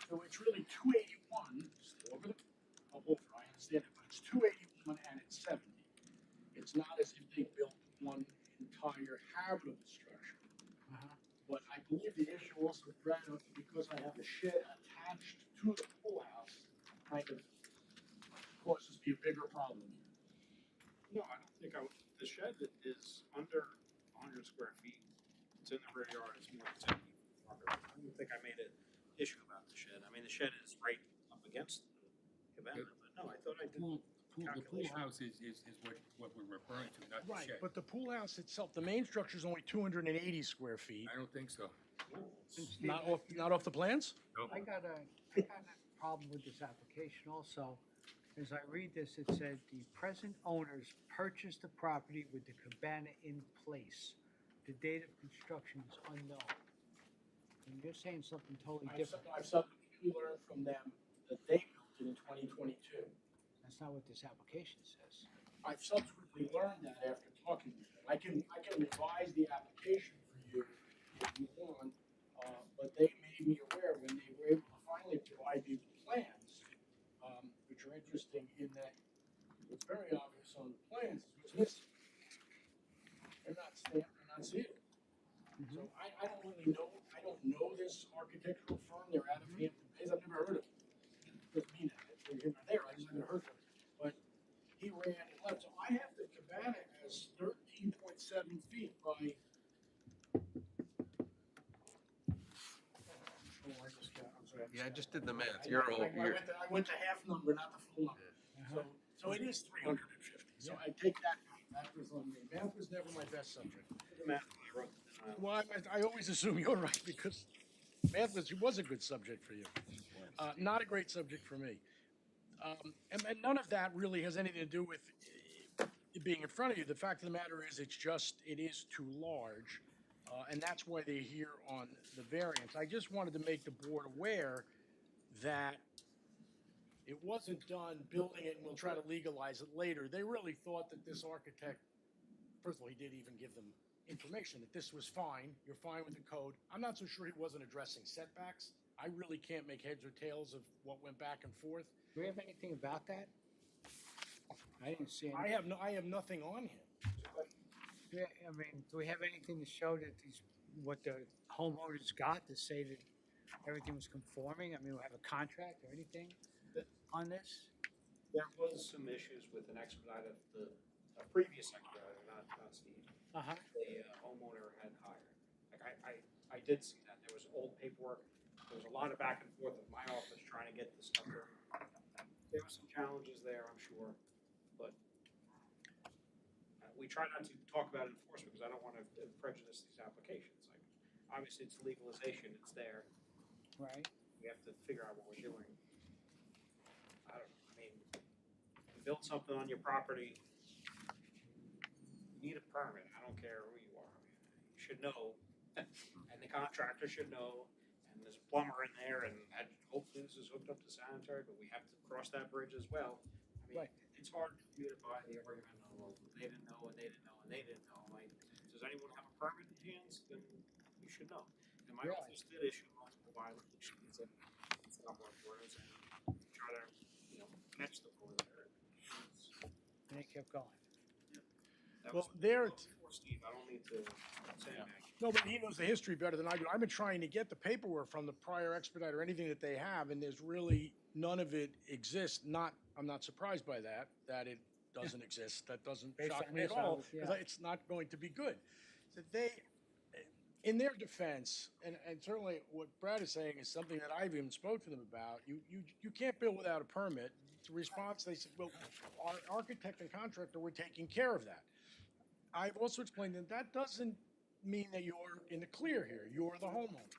so it's really 281, still over I understand it, but it's 281 and it's 70. It's not as if they built one entire habitable structure. But I believe the issue also, Brad, because I have the shed attached to the pool house, kind of causes me a bigger problem. No, I don't think the shed is under 100 square feet. It's in the rear yard, it's more than 10 feet from the front yard. I don't think I made an issue about the shed. I mean, the shed is right up against the cabana, but no, I thought I did. The pool house is what we're referring to, not the Right, shed. but the pool house itself, the main structure is only 280 square feet. I don't think so. Not off the plans? Nope. I got a problem with this application also. As I read this, it said the present owners purchased the property with the cabana in place. The date of construction is unknown. And you're saying something totally different. I've subsequently learned from them that they built it in 2022. That's not what this application says. I've subsequently learned that after talking to them. I can revise the application for you if you want, but they made me aware when they were able to finally provide me with plans, which are interesting in that it's very obvious on the plans what's missing. They're not stamped, they're not sealed. So I don't really know, I don't know this architectural firm, they're out of Hampton Bays, I've never heard of them. Doesn't mean that, they're here or there, I just never heard of them. But he ran and left, so I have the cabana as 13.7 feet by. Oh, I just got, I'm sorry. Yeah, I just did the math. You're old. I went to half number, not the full number. So it is 350, so I take that back, that was on me, math was never my best subject. Well, I always assume you're right, because math was a good subject for you. Not a great subject for me. And none of that really has anything to do with it being in front of you. The fact of the matter is, it is too large, and that's why they're here on the variance. I just wanted to make the board aware that it wasn't done building it and we'll try to legalize it later. They really thought that this architect, first of all, he did even give them information that this was fine, you're fine with the code. I'm not so sure he wasn't addressing setbacks. I really can't make heads or tails of what went back and forth. Do we have anything about that? I didn't see I anything. have nothing on him. Yeah, I mean, do we have anything to show that what the homeowners got to say that everything was conforming? I mean, we have a contract or anything on this? There was some issues with an expediter, a previous expediter, not Steve. Uh-huh. The homeowner had hired. Like I did see that. There was old paperwork. There was a lot of back and forth with my office trying to get this stuff done. There were some challenges there, I'm sure, but we try not to talk about enforcement because I don't want to prejudice these applications. Like, obviously, it's legalization. It's there. Right. We have to figure out what we're doing. I mean, you build something on your property, you need a permit. I don't care who you are. I mean, you should know, and the contractor should know, and there's a plumber in there, and hopefully this is hooked up to sanitary, but we have to cross that bridge as well. I mean, Right. it's hard for me to buy the argument of, well, they didn't know, and they didn't know, and they didn't know. Like, does anyone have a permit in hands? Then you should know. And my Really? office did issue multiple violations and stop work orders and try to, catch them over there. And it kept going. That Well, was there, before Steve. I don't need to say anything. no, but he knows the history better than I do. I've been trying to get the paperwork from the prior expediter, anything that they have, and there's really, none of it exists. I'm not surprised by that it doesn't exist. That doesn't Based shock on me at this, I all, was- because yeah. it's not going to be good. So in their defense, and certainly what Brad is saying is something that I've even spoke to them about, you can't build without a permit. The response, they said, well, our architect and contractor were taking care of that. I've also explained that doesn't mean that you're in the clear here. You're the homeowner.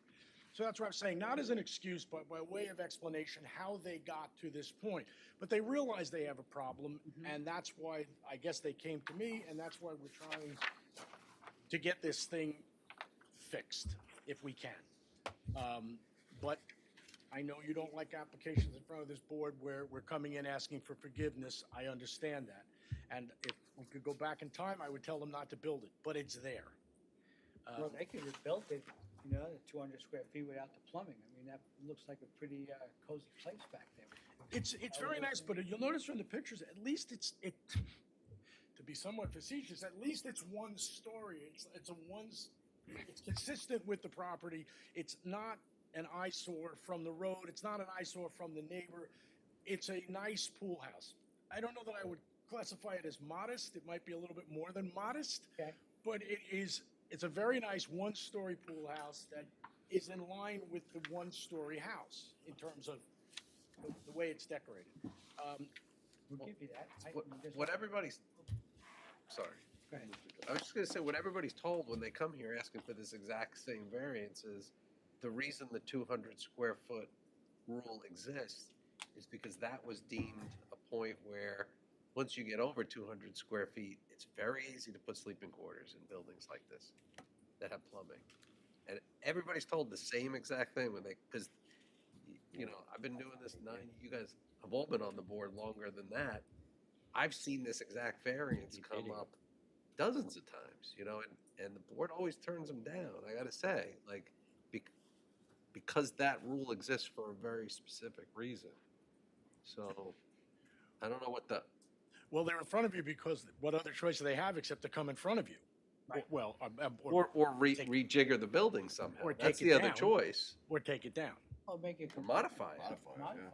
So that's what I'm saying, not as an excuse, but by way of explanation how they got to this point. But they realize they have a problem, and that's why I guess they came to me, and that's why we're trying to get this thing fixed, if we can. But I know you don't like applications in front of this board where we're coming in asking for forgiveness. I understand that. And if we could go back in time, I would tell them not to build it, but it's there. Well, they could have built it, the 200 square feet without the plumbing. I mean, that looks like a pretty cozy place back there. It's very nice, but you'll notice from the pictures, at least to be somewhat facetious, at least it's one story. It's consistent with the property. It's not an eyesore from the road. It's not an eyesore from the neighbor. It's a nice pool house. I don't know that I would classify it as modest. It might be a little bit more than modest, Okay. but it's a very nice one-story pool house that is in line with the one-story house in terms of the way it's decorated. We'll give you that. What everybody's, sorry. Go ahead. I was just gonna say, what everybody's told when they come here asking for this exact same variance is the reason the 200 square foot rule exists is because that was deemed a point where, once you get over 200 square feet, it's very easy to put sleeping quarters in buildings like this that have plumbing. And everybody's told the same exact thing when they, because, you know, I've been doing this you guys have all been on the board longer than that. I've seen this exact variance come up dozens of times, you know, and the board always turns them down, I gotta say, like, because that rule exists for a very specific reason. So, I don't know what the, Well, they're in front of you because what other choice do they have except to come in front of you? Right. Well, take- rejigger the building somehow. or That's take the it other down. choice. Or take it down. Or make it. Or modify it. Modify it.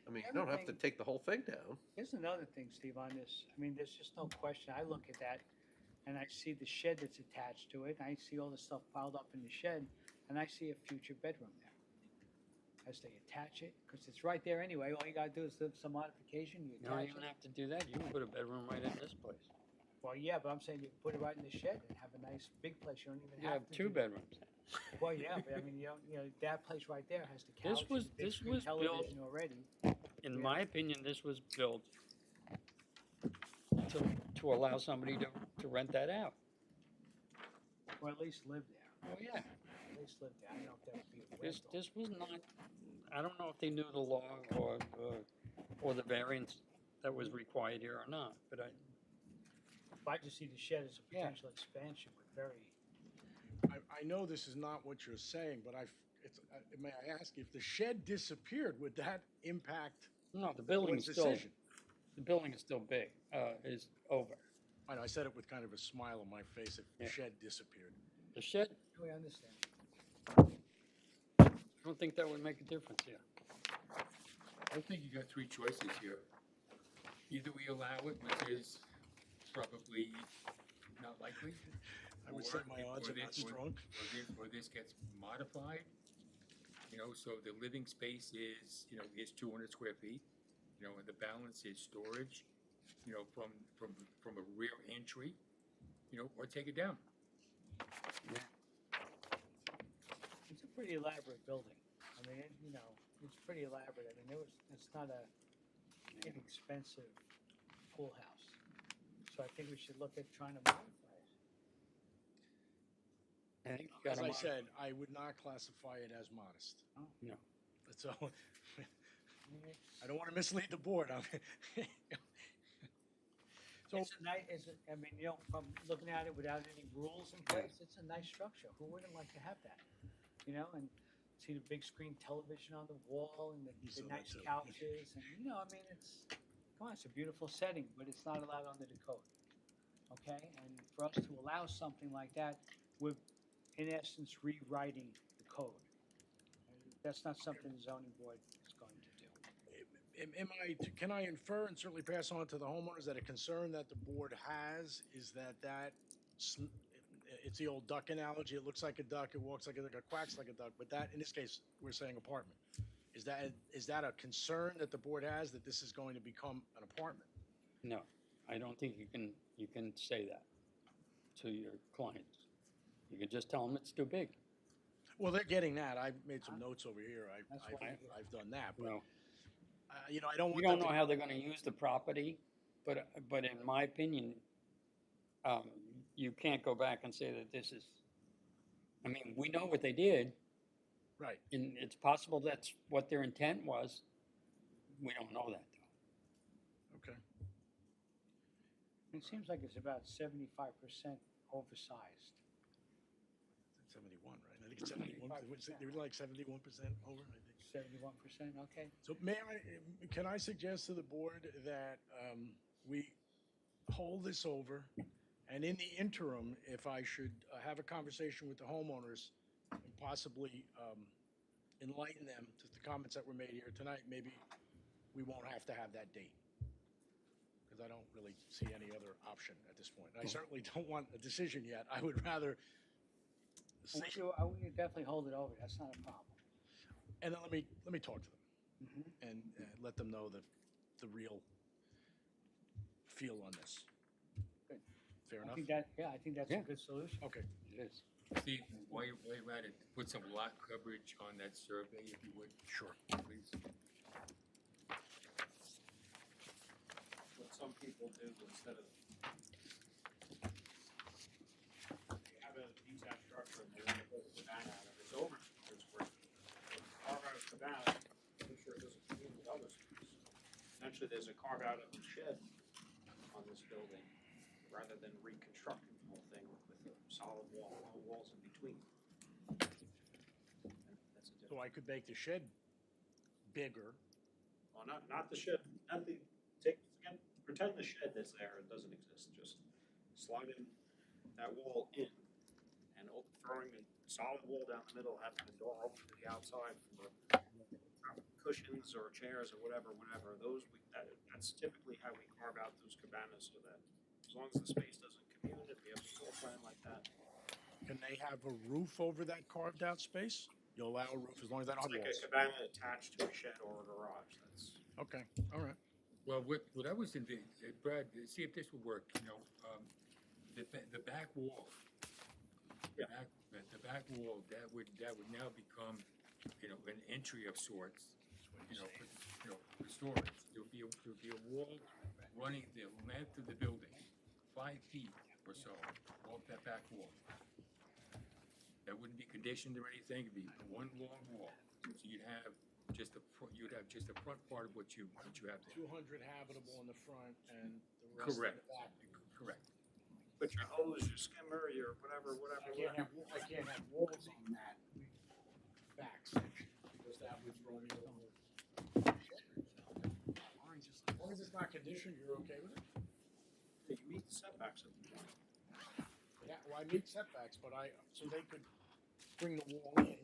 I mean, you don't have to Everything- take the whole thing down. Here's another thing, Steve, on this. I mean, there's just no question. I look at that and I see the shed that's attached to it. And I see all the stuff piled up in the shed and I see a future bedroom there. As they attach it, because it's right there anyway. All you gotta do is do some modification, you You don't attach even it. have to do that. You can put a bedroom right in this place. Well, yeah, but I'm saying you put it right in the shed and have a nice big place. You don't even You have have to. two do- bedrooms. Well, yeah, but I mean, you know, that place right there has the couch. was- and the big this screen was built- television already. In Yeah. my opinion, this was built to allow somebody to rent that out. Or at least live there. Oh, yeah. At least live there. I don't know if that would be a This, rental. this was not, I don't know if they knew the law or the variance that was required here or not, but I just see the shed as a Yeah. potential expansion with very, I know this is not what you're saying, but may I ask, if the shed disappeared, would that impact no, the the building is board's still, decision? the building is still big, is over. I know, I said it with kind of a smile on my face if the Yeah. shed disappeared. The shed, we understand. I don't think that would make a difference here. I think you got three choices here. Either we allow it, which is probably not likely. I would say my odds or are not this- or- strong. or this gets modified, you know, so the living space is, you know, is 200 square feet, you know, and the balance is storage, you know, from a rear entry, you know, or take it down. It's a pretty elaborate building. I mean, you know, it's pretty elaborate. I mean, it's not a inexpensive pool house. So I think we should look at trying to modify it. I think you As gotta I mod- said, I would not classify it as modest. Oh. No. So, I mean, I don't want to mislead the board. So, It's a nice, I mean, you know, from looking at it without any rules in place, it's a nice structure. Who wouldn't like to have that? You know, and see the big screen television on the wall and You the saw that nice too. couches and, you know, I mean, come on, it's a beautiful setting, but it's not allowed under the code. Okay, and for us to allow something like that, we're in essence rewriting the code. And that's not something the zoning board is going to do. can I infer and certainly pass on to the homeowners that a concern that the board has is that it's the old duck analogy. It looks like a duck, it walks like a duck, it quacks like a duck, but that, in this case, we're saying apartment. Is that a concern that the board has, that this is going to become an apartment? No, I don't think you can say that to your clients. You can just tell them it's too big. Well, they're getting that. I've made some notes over here. That's why- I've done that, You but, know, you know, I don't we want don't them know to. how they're gonna use the property, but in my opinion, you can't go back and say that this is, I mean, we know what they did, Right. and it's possible that's what their intent was. We don't know that, though. Okay. It seems like it's about 75% oversized. 71, right? I think it's 71. They were like 71% over, I think. 71%, okay. So can I suggest to the board that we hold this over, and in the interim, if I should have a conversation with the homeowners and possibly enlighten them to the comments that were made here tonight, maybe we won't have to have that date. Because I don't really see any other option at this point. I certainly don't want a decision yet. I would rather see, We could definitely hold it over, that's not a problem. and then let me talk to them Mhm. and let them know the real feel on this. Good. Fair I enough? think I think that's a Yeah. good solution. Okay. It is. Steve, while you're at it, put some lot coverage on that survey, if you would, Sure. please. some people do instead of, you have a detached structure and they want to put a cabana out of it, it's over 200 square feet. Carve out a cabana, make sure it doesn't compete with other space. Essentially, there's a carve out of a shed on this building, rather than reconstructing the whole thing with a solid wall, no walls in between. That's a So I could make the shed bigger. Well, not the shed, pretend the shed that's there, it doesn't exist, just sliding that wall in and throwing the solid wall down the middle, having the door open to the outside for cushions or chairs or whatever, that's typically how we carve out those cabanas, so that as long as the space doesn't commute, if we have a floor plan like that. Can they have a roof over that carved out space? You'll allow a roof as long as that It's has like a walls. cabana attached to a shed or a garage, that's. Okay, all right. Well, what I was thinking, Brad, see if this would work, the back wall. Yeah. The back wall, that would now become, an entry of sorts, for storage. There'll be a wall running the length of the building, 5 feet or so, off that back wall. That wouldn't be conditioned or anything, it'd be one long wall. So you'd have just the front part of what you have there. 200 habitable in the front and the rest in Correct. the back. Correct. Put your hose, your skimmer, your whatever. I can't have walls on that back section because that would throw me over. As long as it's not conditioned, you're okay with it? You meet the setbacks of the joint. Yeah, well, I meet setbacks, but so they could bring the wall in.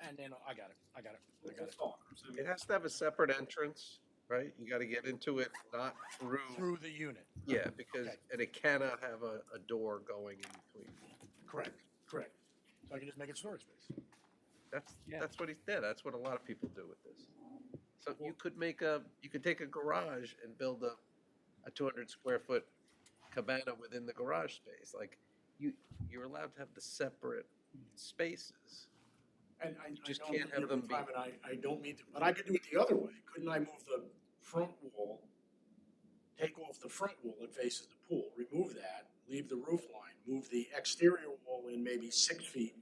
And then, I got it. It has to have a separate entrance, right? You gotta get into it, not through. Through the unit. Yeah, because, Okay. and it cannot have a door going in between. Correct. So I can just make it storage space. That's what he did, that's what a lot of people do with this. So you could take a garage and build a 200 square foot cabana within the garage space, like, you're allowed to have the separate spaces. And I just know can't have every them be- time, and I don't mean to, but I could do it the other way. Couldn't I move the front wall, take off the front wall that faces the pool, remove that, leave the roof line, move the exterior wall in maybe 6 feet?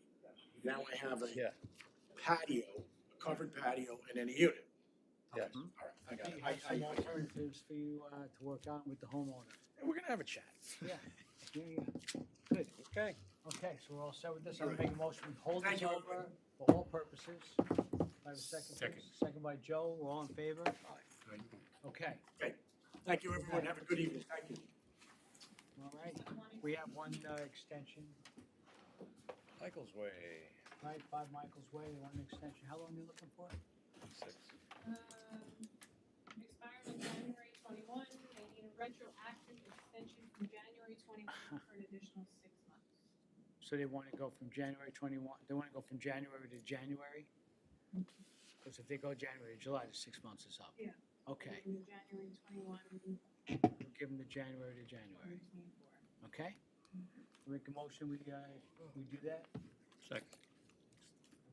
Now I have a patio, a covered patio, and then a unit. Yeah. All right, I got We it. have some alternatives for you, to work on with the homeowner. We're gonna have a chat. Yeah, good. Okay. Okay, so we're all set with this, I'll make a motion, we hold Thank this you, over for all purposes. Do I have a second, Second. please? Second by Joe, we're all in favor? Okay, Thank you, everyone. Have a good evening. Thank you. all right, we have one, extension, Michael's Way. right, 5 Michael's Way, one extension, how long are you looking for? Expires on January 21, they need a retroactive extension from January 21 for an additional 6 months. So they wanna go from January 21, they wanna go from January to January? Cause if they go January to July, the 6 months is up. Yeah. Okay, From January 21, we'll give them the January to January, 24. okay? Make a motion, we do that? Second.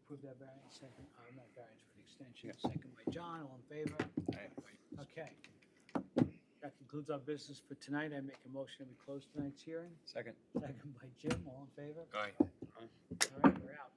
Approve that variance, second, not variance for the extension, second by John, all in favor? Okay. That concludes our business for tonight. I make a motion that we close tonight's hearing. Second. Second by Jim, all in favor? Aye. All right, we're out.